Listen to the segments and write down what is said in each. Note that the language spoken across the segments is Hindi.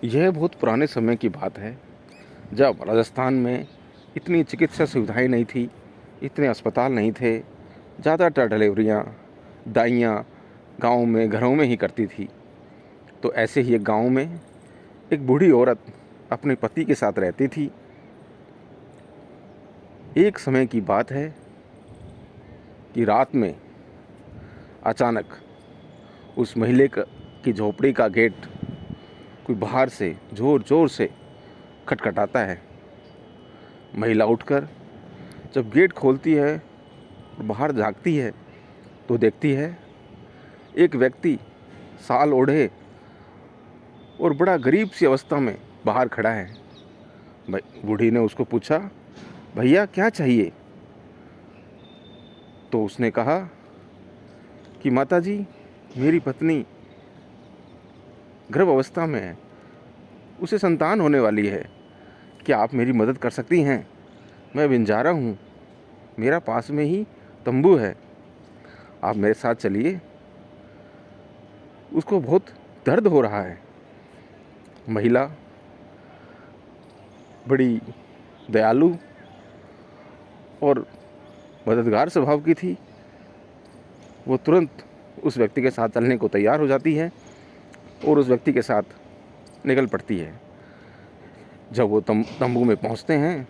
यह बहुत पुराने समय की बात है, जब राजस्थान में इतनी चिकित्सा सुविधाएं नहीं थी, इतने अस्पताल नहीं थे। ज़्यादातर डिलीवरियाँ दाइयाँ गाँव में घरों में ही करती थी। तो ऐसे ही एक गाँव में एक बूढ़ी औरत अपने पति के साथ रहती थी। एक समय की बात है कि रात में अचानक उस की झोपड़ी का गेट कोई बाहर से ज़ोर ज़ोर से खटखटाता है। महिला उठकर जब गेट खोलती है और बाहर झांकती है तो देखती है एक व्यक्ति साल ओढ़े और बड़ा गरीब सी अवस्था में बाहर खड़ा है। बूढ़ी ने उसको पूछा, भैया क्या चाहिए? तो उसने कहा कि माता जी, मेरी पत्नी गर्भ अवस्था में है, उसे संतान होने वाली है, क्या आप मेरी मदद कर सकती हैं? मैं बंजारा हूँ, मेरा पास में ही तंबू है, आप मेरे साथ चलिए, उसको बहुत दर्द हो रहा है। महिला बड़ी दयालु और मददगार स्वभाव की थी। वो तुरंत उस व्यक्ति के साथ चलने को तैयार हो जाती है और उस व्यक्ति के साथ निकल पड़ती है। जब वो तंबू में पहुंचते हैं,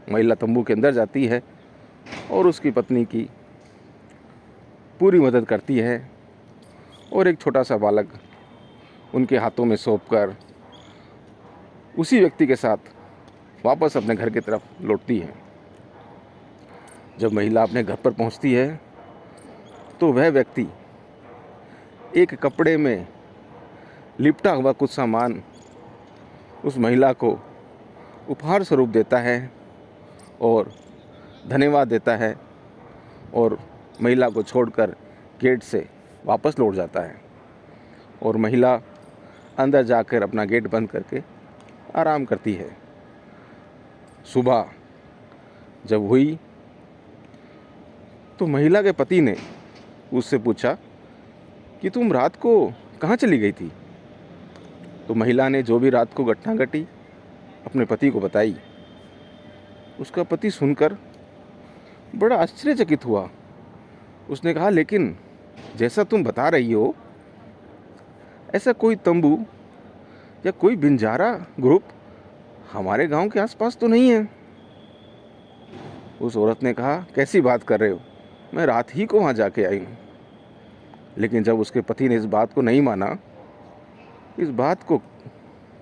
महिला तंबू के अंदर जाती है और उसकी पत्नी की पूरी मदद करती है और एक छोटा सा बालक उनके हाथों में सौंपकर उसी व्यक्ति के साथ वापस अपने घर की तरफ लौटती है। जब महिला अपने घर पर पहुंचती है तो वह व्यक्ति एक कपड़े में लिपटा हुआ कुछ सामान उस महिला को उपहार स्वरूप देता है और धन्यवाद देता है और महिला को छोड़कर गेट से वापस लौट जाता है और महिला अंदर जाकर अपना गेट बंद करके आराम करती है। सुबह जब हुई तो महिला के पति ने उससे पूछा कि तुम रात को कहाँ चली गई थी? तो महिला ने जो भी रात को घटना घटी अपने पति को बताई। उसका पति सुनकर बड़ा आश्चर्यचकित हुआ। उसने कहा, लेकिन जैसा तुम बता रही हो, ऐसा कोई तंबू या कोई बंजारा ग्रुप हमारे गांव के आसपास तो नहीं है। उस औरत ने कहा, कैसी बात कर रहे हो, मैं रात ही को वहाँ जाके आई हूँ। लेकिन जब उसके पति ने इस बात को नहीं माना, इस बात को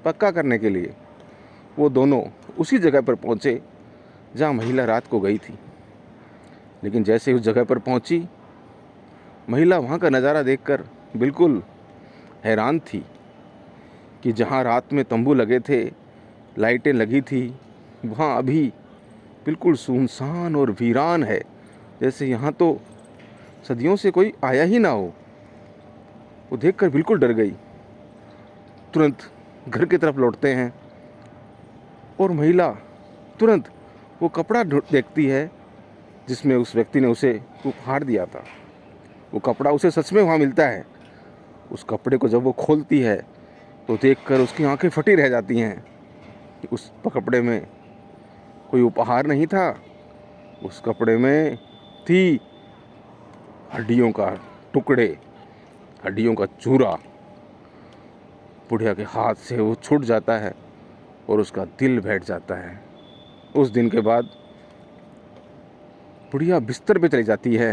पक्का करने के लिए वो दोनों उसी जगह पर पहुँचे जहाँ महिला रात को गई थी। लेकिन जैसे उस जगह पर पहुँची, महिला वहाँ का नज़ारा देखकर बिल्कुल हैरान थी कि जहाँ रात में तंबू लगे थे, लाइटें लगी थी, वहाँ अभी बिल्कुल सुनसान और वीरान है, जैसे यहाँ तो सदियों से कोई आया ही ना हो। वो देखकर बिल्कुल डर गई। तुरंत घर की तरफ लौटते हैं और महिला तुरंत वो कपड़ा देखती है जिसमें उस व्यक्ति ने उसे उपहार दिया था। वो कपड़ा उसे सच में वहाँ मिलता है। उस कपड़े को जब वो खोलती है तो देखकर उसकी आंखें फटी रह जाती हैं। उस कपड़े में कोई उपहार नहीं था, उस कपड़े में थी हड्डियों का टुकड़े, हड्डियों का चूरा। बुढ़िया के हाथ से वो छूट जाता है और उसका दिल बैठ जाता है। उस दिन के बाद बुढ़िया बिस्तर पे चली जाती है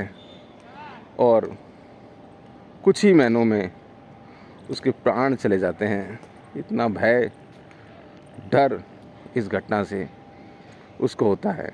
और कुछ ही महीनों में उसके प्राण चले जाते हैं। इतना भय, डर इस घटना से उसको होता है।